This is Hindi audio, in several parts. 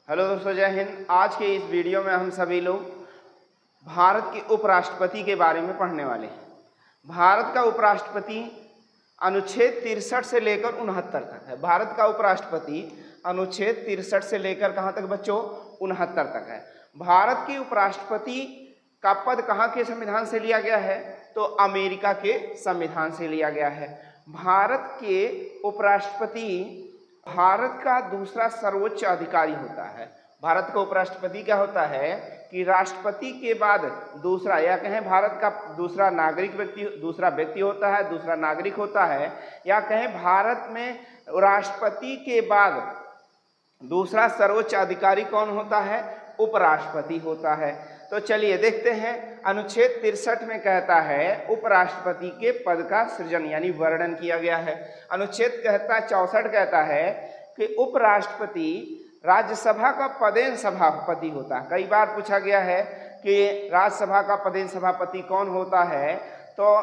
हेलो दोस्तों, जय हिंद। आज के इस वीडियो में हम सभी लोग भारत के उपराष्ट्रपति के बारे में पढ़ने वाले हैं। भारत का उपराष्ट्रपति अनुच्छेद 63 से लेकर 69 तक है। भारत का उपराष्ट्रपति अनुच्छेद 63 से लेकर कहाँ तक बच्चों? 69 तक है। भारत के उपराष्ट्रपति का पद कहाँ के संविधान से लिया गया है? तो अमेरिका के संविधान से लिया गया है। भारत के उपराष्ट्रपति भारत का दूसरा सर्वोच्च अधिकारी होता है। भारत का उपराष्ट्रपति क्या होता है कि राष्ट्रपति के बाद दूसरा, या कहें भारत का दूसरा व्यक्ति होता है, दूसरा नागरिक होता है, या कहें भारत में राष्ट्रपति के बाद दूसरा सर्वोच्च अधिकारी कौन होता है? उपराष्ट्रपति होता है। तो चलिए देखते हैं। अनुच्छेद 63 में कहता है उपराष्ट्रपति के पद का सृजन यानी वर्णन किया गया है। अनुच्छेद 64 कहता है कि उपराष्ट्रपति राज्यसभा का पदेन सभापति होता है। कई बार पूछा गया है कि राज्यसभा का पदेन सभापति कौन होता है, तो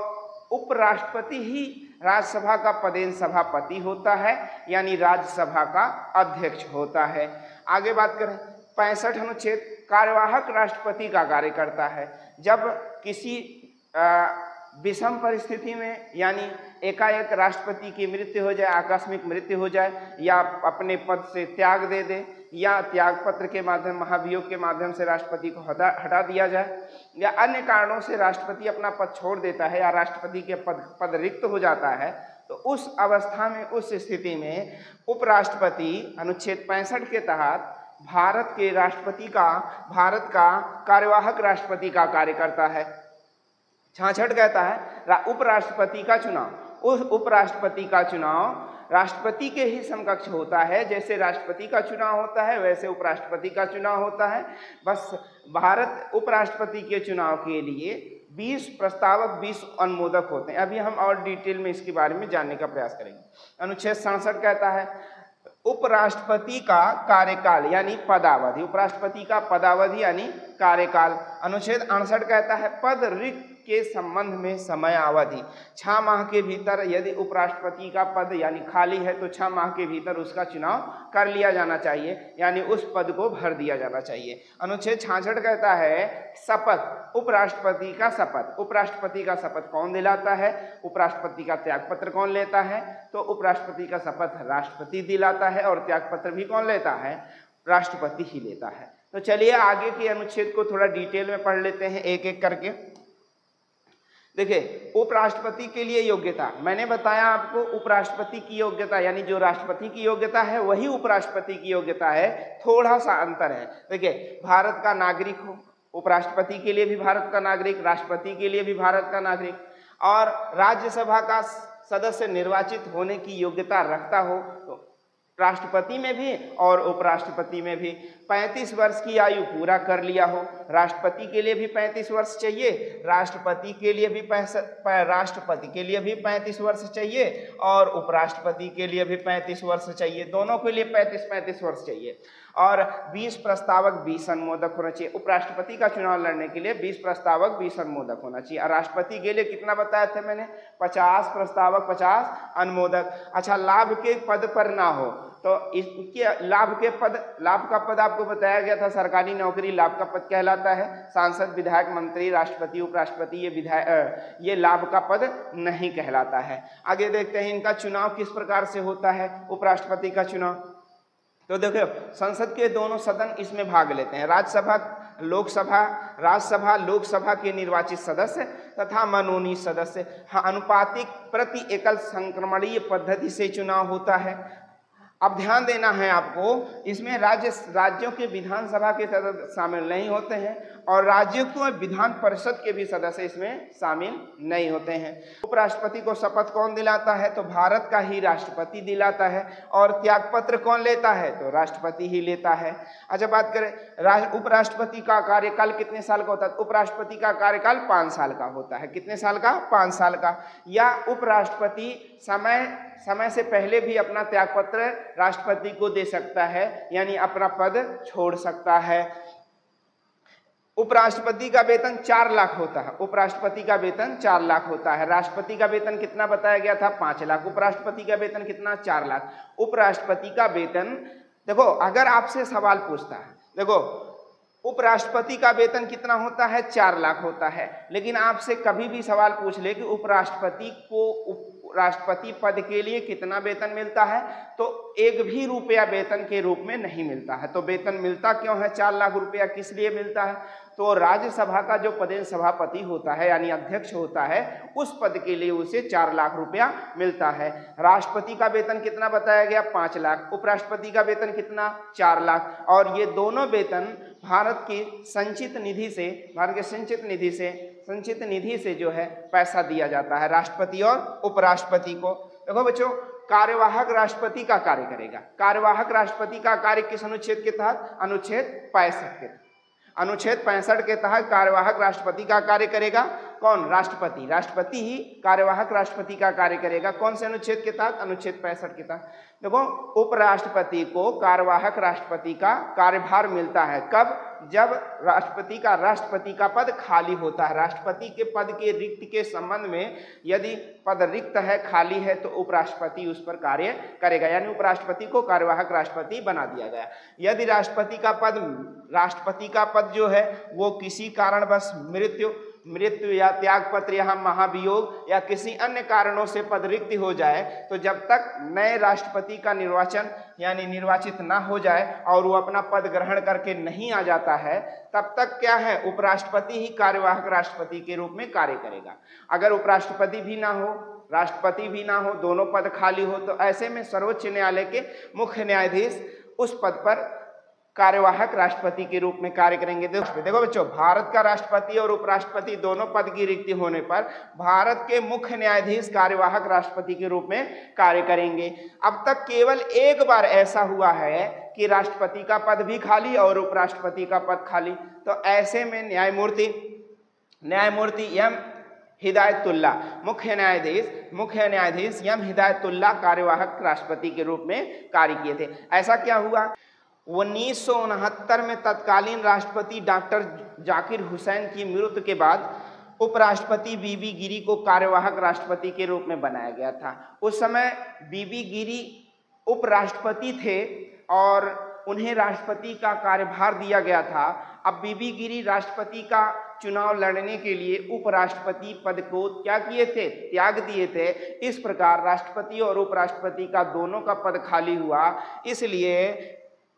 उपराष्ट्रपति ही राज्यसभा का पदेन सभापति होता है, यानी राज्यसभा का अध्यक्ष होता है। आगे बात करें 65 अनुच्छेद कार्यवाहक राष्ट्रपति का कार्य करता है। जब किसी विषम परिस्थिति में यानी एकाएक राष्ट्रपति की मृत्यु हो जाए, आकस्मिक मृत्यु हो जाए, या अपने पद से त्याग दे दे, या त्याग पत्र के माध्यम महाभियोग के माध्यम से राष्ट्रपति को हटा दिया जाए, या अन्य कारणों से राष्ट्रपति अपना पद छोड़ देता है या राष्ट्रपति के पद रिक्त हो जाता है, तो उस अवस्था में, उस स्थिति में उपराष्ट्रपति अनुच्छेद 65 के तहत भारत का कार्यवाहक राष्ट्रपति का कार्य करता है। 66 कहता है उपराष्ट्रपति का चुनाव। उस उपराष्ट्रपति का चुनाव राष्ट्रपति के ही समकक्ष होता है। जैसे राष्ट्रपति का चुनाव होता है वैसे उपराष्ट्रपति का चुनाव होता है। बस भारत उपराष्ट्रपति के चुनाव के लिए 20 प्रस्तावक 20 अनुमोदक होते हैं। अभी हम और डिटेल में इसके बारे में जानने का प्रयास करेंगे। अनुच्छेद 67 कहता है उपराष्ट्रपति का कार्यकाल यानी पदावधि। उपराष्ट्रपति का पदावधि यानी कार्यकाल। अनुच्छेद 68 कहता है पद रिक्त के संबंध में समयावधि। 6 माह के भीतर यदि उपराष्ट्रपति का पद यानी खाली है तो 6 माह के भीतर उसका चुनाव कर लिया जाना चाहिए, यानी उस पद को भर दिया जाना चाहिए। अनुच्छेद 66 कहता है शपथ, उपराष्ट्रपति का शपथ। उपराष्ट्रपति का शपथ कौन दिलाता है? उपराष्ट्रपति का त्यागपत्र कौन लेता है? तो उपराष्ट्रपति का शपथ राष्ट्रपति दिलाता है, और त्यागपत्र भी कौन लेता है? राष्ट्रपति ही लेता है। तो चलिए आगे के अनुच्छेद को थोड़ा डिटेल में पढ़ लेते हैं एक एक करके। देखिए, उपराष्ट्रपति के लिए योग्यता, मैंने बताया आपको उपराष्ट्रपति की योग्यता यानी जो राष्ट्रपति की योग्यता है वही उपराष्ट्रपति की योग्यता है, थोड़ा सा अंतर है। देखिए, भारत का नागरिक हो, उपराष्ट्रपति के लिए भी भारत का नागरिक, राष्ट्रपति के लिए भी भारत का नागरिक, और राज्यसभा का सदस्य निर्वाचित होने की योग्यता रखता हो, तो राष्ट्रपति में भी और उपराष्ट्रपति में भी 35 वर्ष की आयु पूरा कर लिया हो। राष्ट्रपति के लिए भी 35 वर्ष चाहिए, राष्ट्रपति के लिए भी 35 वर्ष चाहिए, और उपराष्ट्रपति के लिए भी 35 वर्ष चाहिए। दोनों के लिए 35 वर्ष चाहिए। और 20 प्रस्तावक 20 अनुमोदक होना चाहिए। उपराष्ट्रपति का चुनाव लड़ने के लिए 20 प्रस्तावक 20 अनुमोदक होना चाहिए। और राष्ट्रपति के लिए कितना बताया था मैंने? 50 प्रस्तावक 50 अनुमोदक। अच्छा, लाभ के पद पर ना हो तो इसके लाभ का पद आपको बताया गया था, सरकारी नौकरी लाभ का पद कहलाता है। सांसद, विधायक, मंत्री, राष्ट्रपति, उपराष्ट्रपति ये लाभ का पद नहीं कहलाता है। आगे देखते हैं इनका चुनाव किस प्रकार से होता है। उपराष्ट्रपति का चुनाव, तो देखो संसद के दोनों सदन इसमें भाग लेते हैं। राज्यसभा लोकसभा के निर्वाचित सदस्य तथा मनोनीत सदस्य। हाँ, अनुपातिक प्रति एकल संक्रमणीय पद्धति से चुनाव होता है। अब ध्यान देना है आपको, इसमें राज्यों के विधानसभा के सदस्य शामिल नहीं होते हैं, और राज्यों को विधान परिषद के भी सदस्य इसमें शामिल नहीं होते हैं। उपराष्ट्रपति को शपथ कौन दिलाता है? तो भारत का ही राष्ट्रपति दिलाता है। और त्यागपत्र कौन लेता है? तो राष्ट्रपति ही लेता है। अच्छा, बात करें उपराष्ट्रपति का कार्यकाल कितने साल का होता है? उपराष्ट्रपति का कार्यकाल 5 साल का होता है। कितने साल का? 5 साल का। या उपराष्ट्रपति समय से पहले भी अपना त्यागपत्र राष्ट्रपति को दे सकता है, यानी अपना पद छोड़ सकता है। उपराष्ट्रपति का वेतन 4 लाख होता है। उपराष्ट्रपति का वेतन 4 लाख होता है। राष्ट्रपति का वेतन कितना बताया गया था? 5 लाख। उपराष्ट्रपति का वेतन कितना? 4 लाख। उपराष्ट्रपति का वेतन देखो अगर आपसे सवाल पूछता है, देखो उपराष्ट्रपति का वेतन कितना होता है, 4 लाख होता है, लेकिन आपसे कभी भी सवाल पूछ ले कि उपराष्ट्रपति को राष्ट्रपति पद के लिए कितना वेतन मिलता है, तो 1 भी रुपया वेतन के रूप में नहीं मिलता है। तो वेतन मिलता क्यों है, 4 लाख रुपया किस लिए मिलता है? तो राज्यसभा का जो पदेन सभापति होता है यानी अध्यक्ष होता है, उस पद के लिए उसे 4 लाख रुपया मिलता है। राष्ट्रपति का वेतन कितना बताया गया, 5 लाख। उपराष्ट्रपति का वेतन कितना, 4 लाख। और ये दोनों वेतन भारत की संचित निधि से, भारत के संचित निधि से जो है पैसा दिया जाता है राष्ट्रपति और उपराष्ट्रपति को। देखो बच्चों, कार्यवाहक राष्ट्रपति का कार्य करेगा। कार्यवाहक राष्ट्रपति का कार्य किस अनुच्छेद के तहत, अनुच्छेद 65 के तहत। अनुच्छेद 65 के तहत कार्यवाहक राष्ट्रपति का कार्य करेगा कौन, राष्ट्रपति। राष्ट्रपति ही कार्यवाहक राष्ट्रपति का कार्य करेगा। कौन से अनुच्छेद के तहत, अनुच्छेद 65 के तहत। देखो उपराष्ट्रपति को कार्यवाहक राष्ट्रपति का कार्यभार मिलता है कब, जब राष्ट्रपति का पद खाली होता है। राष्ट्रपति के पद के रिक्त के संबंध में यदि पद रिक्त है, खाली है, तो उपराष्ट्रपति उस पर कार्य करेगा, यानी उपराष्ट्रपति को कार्यवाहक राष्ट्रपति बना दिया गया। यदि राष्ट्रपति का पद जो है वो किसी कारणवश मृत्यु या त्यागपत्र या महाभियोग या किसी अन्य कारणों से पद रिक्त हो जाए, तो जब तक नए राष्ट्रपति का निर्वाचन यानी निर्वाचित ना हो जाए और वो अपना पद ग्रहण करके नहीं आ जाता है, तब तक क्या है, उपराष्ट्रपति ही कार्यवाहक राष्ट्रपति के रूप में कार्य करेगा। अगर उपराष्ट्रपति भी ना हो, राष्ट्रपति भी ना हो, दोनों पद खाली हो, तो ऐसे में सर्वोच्च न्यायालय के मुख्य न्यायाधीश उस पद पर कार्यवाहक राष्ट्रपति के रूप में कार्य करेंगे। देखो बच्चों, भारत का राष्ट्रपति और उपराष्ट्रपति दोनों पद की रिक्ति होने पर भारत के मुख्य न्यायाधीश कार्यवाहक राष्ट्रपति के रूप में कार्य करेंगे। अब तक केवल एक बार ऐसा हुआ है कि राष्ट्रपति का पद भी खाली और उपराष्ट्रपति का पद खाली। तो ऐसे में न्यायमूर्ति एम हिदायतुल्ला, मुख्य न्यायाधीश एम हिदायतुल्ला कार्यवाहक राष्ट्रपति के रूप में कार्य किए थे। ऐसा क्या हुआ, 1969 में तत्कालीन राष्ट्रपति डॉक्टर जाकिर हुसैन की मृत्यु के बाद उपराष्ट्रपति बीबी गिरी को कार्यवाहक राष्ट्रपति के रूप में बनाया गया था। उस समय बीबी गिरी उपराष्ट्रपति थे और उन्हें राष्ट्रपति का कार्यभार दिया गया था। अब बीबी गिरी राष्ट्रपति का चुनाव लड़ने के लिए उपराष्ट्रपति पद को क्या किए थे, त्याग दिए थे। इस प्रकार राष्ट्रपति और उपराष्ट्रपति का दोनों का पद खाली हुआ।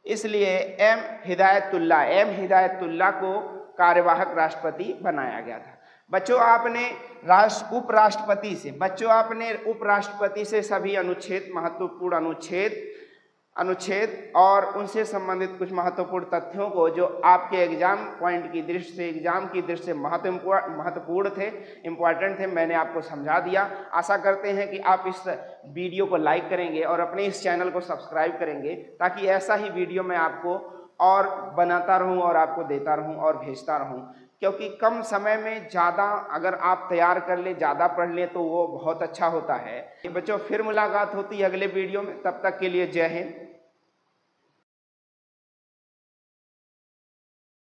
इसलिए एम हिदायतुल्ला को कार्यवाहक राष्ट्रपति बनाया गया था। बच्चों आपने उपराष्ट्रपति से सभी महत्वपूर्ण अनुच्छेद और उनसे संबंधित कुछ महत्वपूर्ण तथ्यों को, जो आपके एग्जाम की दृष्टि से महत्वपूर्ण थे, इम्पॉर्टेंट थे, मैंने आपको समझा दिया। आशा करते हैं कि आप इस वीडियो को लाइक करेंगे और अपने इस चैनल को सब्सक्राइब करेंगे, ताकि ऐसा ही वीडियो मैं आपको और बनाता रहूं और आपको देता रहूं और भेजता रहूं। क्योंकि कम समय में ज़्यादा अगर आप तैयार कर ले, ज़्यादा पढ़ ले, तो वो बहुत अच्छा होता है। बच्चों फिर मुलाकात होती है अगले वीडियो में, तब तक के लिए जय हिंद।